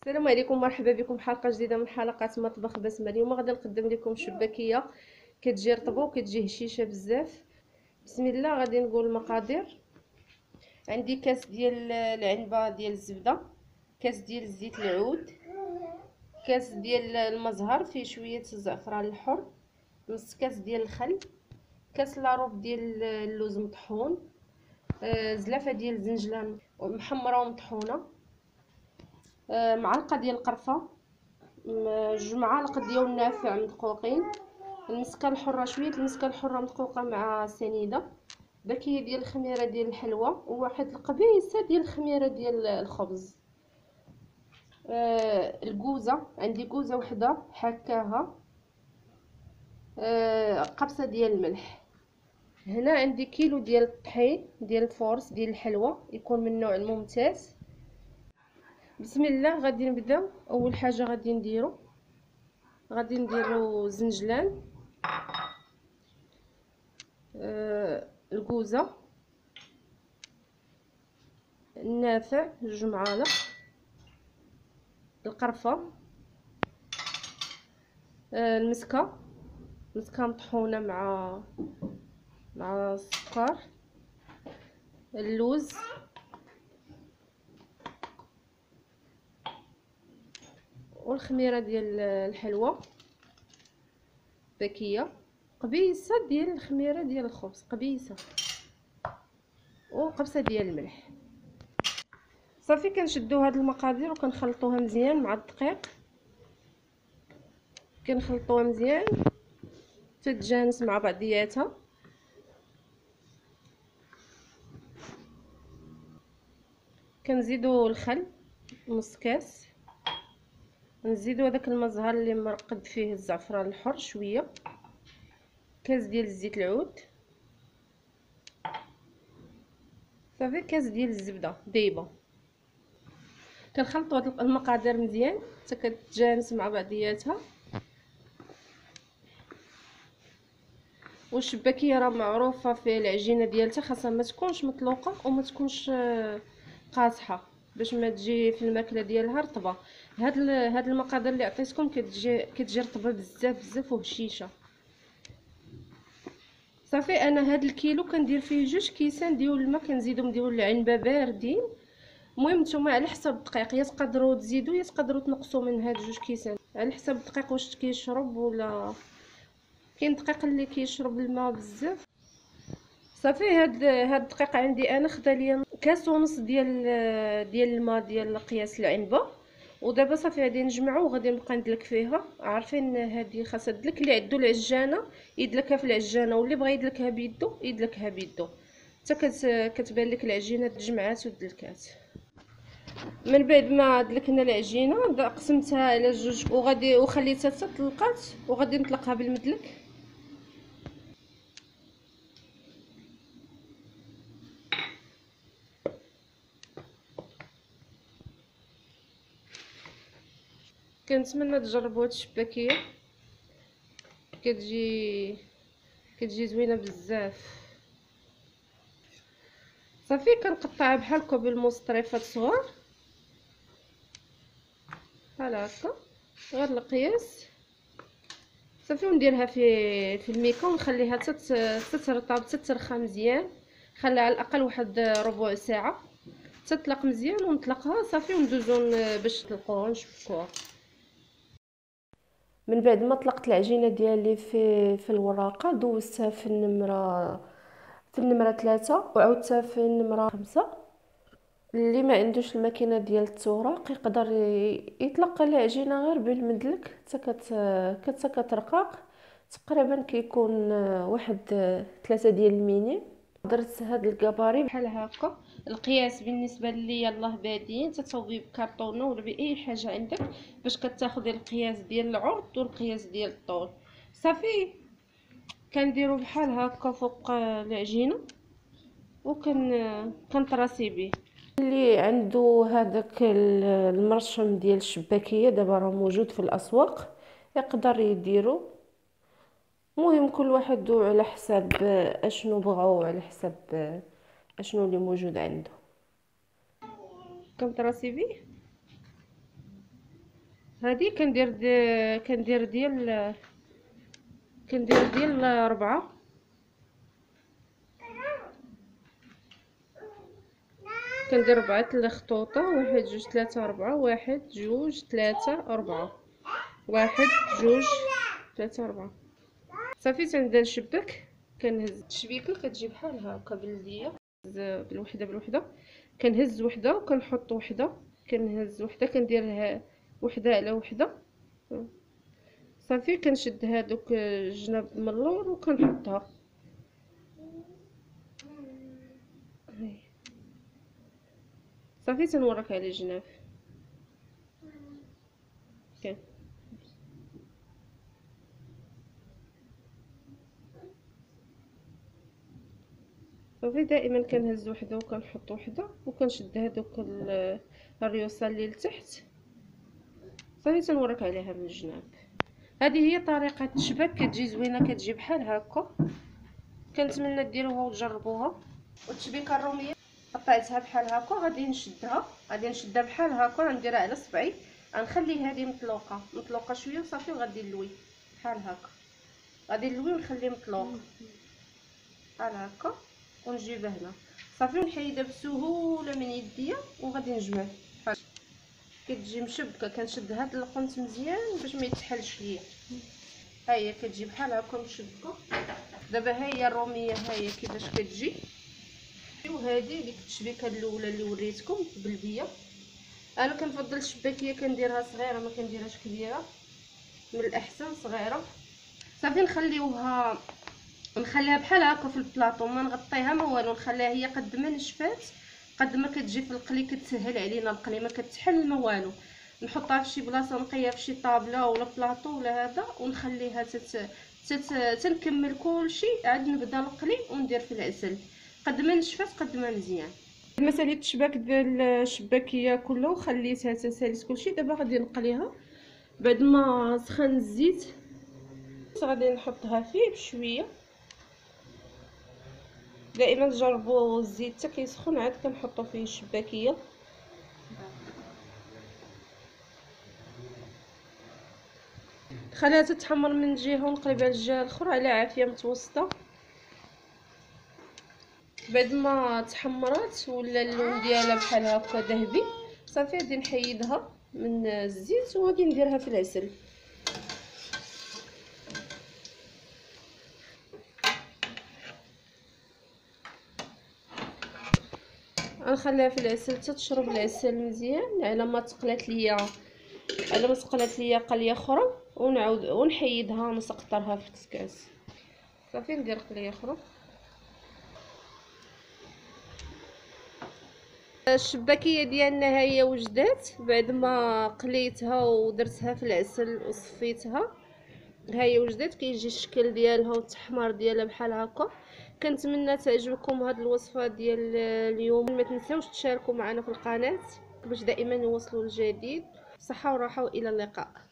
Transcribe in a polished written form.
السلام عليكم، مرحبا بكم حلقه جديده من حلقات مطبخ بسمه. اليوم غادي نقدم لكم شباكيه كتجي رطبه وكتجي هشيشه بزاف. بسم الله. غادي نقول المقادير. عندي كاس ديال العنبه ديال الزبده، كاس ديال زيت العود، كاس ديال المزهر فيه شويه الزعفران الحر، نص كاس ديال الخل، كاس لاروب ديال اللوز مطحون، زلافه ديال الزنجلان محمره ومطحونه، معلقه ديال القرفه، جوج معالق ديال النافع مدقوقين، المسكه الحره، شويه المسكه الحره مدقوقه مع سنيده، باكيه ديال الخميره ديال الحلوى، وواحد القبيصه ديال الخميره ديال الخبز. الكوزه، عندي كوزه وحده حكاها، قبصه ديال الملح. هنا عندي كيلو ديال الطحين ديال الفورس ديال الحلوى، يكون من النوع الممتاز. بسم الله. غادي نبداو. اول حاجه غادي نديرو زنجلان، الكوزه، النافع جوج معالق، القرفه، المسكه مطحونه مع السكر، اللوز، والخميره ديال الحلوى، باكيه قبيصه ديال الخميره ديال الخبز، قبيصه، وقبصه ديال الملح. صافي كنشدو هاد المقادير وكنخلطوها مزيان مع الدقيق، كنخلطوها مزيان تتجانس مع بعضياتها. كنزيدو الخل نص كاس، نزيدو هذاك المزهر اللي مرقد فيه الزعفران الحر شويه، كاس ديال الزيت العود، صافي كاس ديال الزبده دايبه. كنخلطوا هاد المقادير مزيان حتى كتجانس مع بعضياتها. والشباكيه راه معروفه في العجينه ديالتها، خاصها ما تكونش مطلوقه وما تكونش قاصحه باش ما تجي في الماكله ديالها رطبه. هاد المقادير اللي عطيتكم كتجي رطبه بزاف بزاف وهشيشه. صافي انا هاد الكيلو كندير فيه جوج كيسان ديال الماء، كنزيدهم ديال العنبه باردين. المهم نتوما على حسب الدقيق، يا تقدروا تزيدوا يا تقدروا تنقصوا من هاد جوج كيسان، على حسب الدقيق واش كيشرب ولا. كاين دقيق اللي كيشرب الماء بزاف. صافي هاد الدقيق عندي انا خدا ليا كاس ونص ديال الماء ديال قياس العنبه. ودابا صافي غادي نجمعو وغادي نبقى ندلك فيها. عارفين هذه خاصها تدلك، اللي عندو العجانه يدلكها في العجانه، واللي بغى يدلكها بيدو يدلكها بيدو حتى كتبان لك العجينه تجمعات ودلكات. من بعد ما دلكنا العجينه قسمتها على جوج وغادي وخليتها حتى طلقات، وغادي نطلقها بالمدلك. كنتمنى تجربوا هاد الشباكيه، كتجي كتجي زوينه بزاف. صافي كنقطعها بحال هكا بالمسطريفات صغار بحال هكا غير القياس. صافي ونديرها في الميكا ونخليها تترطب تترخى مزيان. خليها على الاقل واحد ربع ساعه تطلق مزيان ونطلقها صافي وندوزو باش نطلقوها ونشبكوها. من بعد ما طلقت العجينه ديالي في الوراقه، دوزتها في النمره 3 وعاودتها في النمره 5. اللي ما عندوش الماكينه ديال التوراق يقدر يطلق العجينه غير بالمدلك حتى كترقاق. تقريبا كيكون واحد 3 ديال الميني. درت هاد الكباري بحال هكا. القياس بالنسبه لي يلاه بادين تتصوبي بكرطونه ولا باي حاجه عندك باش كتاخدي القياس ديال العرض والقياس ديال الطول. صافي كنديرو بحال هكا فوق العجينه كنطراسي بيه. اللي عنده هذاك المرشم ديال الشباكيه دابا راه موجود في الاسواق يقدر يديرو. المهم كل واحد على حساب اشنو بغاو، على حساب اشنو اللي موجود عنده كنطراسي بيه. هذه كندير ديال 4. كندير 4 الخطوطه، 1 2 3 4، 1 2 3 4، 1 2 3 4. صافي تنبدا نشبك. كنهز التشبيكه كتجي بحال هكا بلديه، بالوحده كنهز وحده وكنحط وحده، كنهز وحده كنديرها وحده على وحده. صافي كنشد هادوك الجناب من اللور وكنحطها. صافي تنورك على الجناب. كان صافي دائما كنهز وحده وكنحط وحده وكنشد هادوك الريوسه اللي لتحت. صافي تنورك عليها من الجناب. هذه هي طريقه الشباك، كتجي زوينه، كتجي بحال هكا. كنتمنى ديروها وتجربوها. والتشبيكه الروميه قطعتها بحال هكا، غادي نشدها بحال هكا، غنديرها على صبعي، غنخلي هذه مطلوقه شويه وصافي، وغادي نلوي بحال هكا. غادي نلوي ونخليه مطلوق بحال هكا ونجيبها هنا صافي، ونحيدها بسهوله من يديا وغادي نجمع بحال كتجي مشبكه. كنشد هاد القنت مزيان باش ما يتحلش ليا. ها هي كتجي بحال هكا مشبكه. دابا ها هي الروميه، ها هي كيفاش كتجي. وهذه ديك التشبيكه الاولى اللي وريتكم بلديه. انا كنفضل الشباكيه كنديرها صغيره، ما كنديرهاش كبيره، من الاحسن صغيره. صافي نخليها بحال هكا في البلاطو، ما نغطيها ما والو، نخليها هي قد ما نشفات قد ما كتجي في القلي كتسهل علينا القلي، ما كتحل ما والو. نحطها في شي بلاصه نقيها في شي طابله ولا بلاطو ولا هذا، ونخليها تنكمل كلشي، عاد نبدا نقلي وندير في العسل. قد ما نشفات قد ما مزيان. مسالي التشباك ديال الشباكيه كله خليتها تساليت كلشي. دابا غادي نقليها بعد ما سخن الزيت. غادي نحطها فيه بشويه. دائما جربوا الزيت حتى كيسخن عاد كنحطوا فيه الشباكيه. خليها تتحمر من جهه ونقلبها للجهه الاخرى على عافيه متوسطه. بعد ما تحمرات ولا اللون ديالها بحال هكا ذهبي، صافي غادي نحيدها من الزيت وغادي نديرها في العسل. غنخليها في العسل حتى تشرب العسل مزيان على ما تقلات ليا قليه اخرى، ونعاود ونحيدها نسقطرها في الكسكاس. صافي ندير قليه اخرى. الشباكيه ديالنا ها هي وجدات بعد ما قليتها ودرتها في العسل وصفيتها. ها هي وجدات، كيجي الشكل ديالها والتحمار ديالها بحال هكا. كنتمنى تعجبكم هاد الوصفه ديال اليوم. ما تنساوش تشاركوا معنا في القناه باش دائما نوصلوا الجديد. صحه وراحه والى اللقاء.